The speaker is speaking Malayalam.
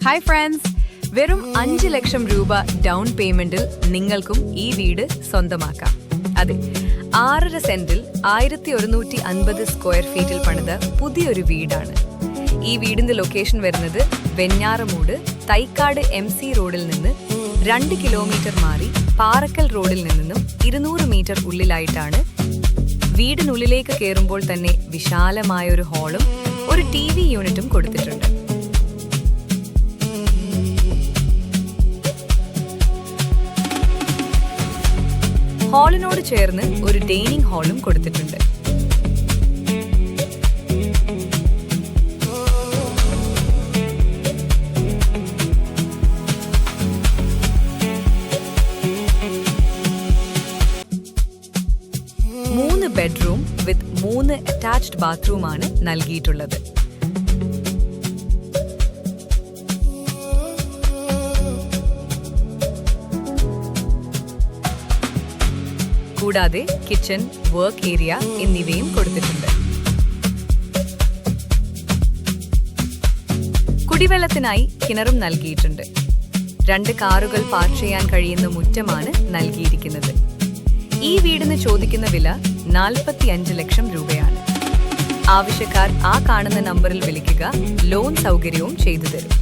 ഹായ് ഫ്രണ്ട്സ്, വെറും 5 ലക്ഷം രൂപ ഡൗൺ പേയ്മെന്റിൽ നിങ്ങൾക്കും ഈ വീട് സ്വന്തമാക്കാം. അതെ, 6.5 സെന്റിൽ 1150 സ്ക്വയർ ഫീറ്റിൽ പണിത പുതിയൊരു വീടാണ്. ഈ വീടിന്റെ ലൊക്കേഷൻ വരുന്നത് വെഞ്ഞാറമൂട് തൈക്കാട് MC റോഡിൽ നിന്ന് 2 കിലോമീറ്റർ മാറി പാറക്കൽ റോഡിൽ നിന്നും 200 മീറ്റർ ഉള്ളിലായിട്ടാണ്. വീടിനുള്ളിലേക്ക് കയറുമ്പോൾ തന്നെ വിശാലമായ ഒരു ഹാളും ഒരു TV യൂണിറ്റും കൊടുത്തിട്ടുണ്ട്. ഹാളിനോട് ചേർന്ന് ഒരു ഡൈനിങ് ഹാളും കൊടുത്തിട്ടുണ്ട്. മൂന്ന് ബെഡ്റൂം വിത്ത് 3 അറ്റാച്ച്ഡ് ബാത്റൂമാണ് നൽകിയിട്ടുള്ളത്. കൂടാതെ കിച്ചൺ, വർക്ക് ഏരിയ എന്നിവയും കൊടുത്തിട്ടുണ്ട്. കുടിവെള്ളത്തിനായി കിണറും നൽകിയിട്ടുണ്ട്. 2 കാറുകൾ പാർക്ക് ചെയ്യാൻ കഴിയുന്ന മുറ്റമാണ് നൽകിയിരിക്കുന്നത്. ഈ വീടിന് ചോദിക്കുന്ന വില 45 ലക്ഷം രൂപയാണ്. ആവശ്യക്കാർ ആ കാണുന്ന നമ്പറിൽ വിളിക്കുക. ലോൺ സൗകര്യവും ചെയ്തു തരും.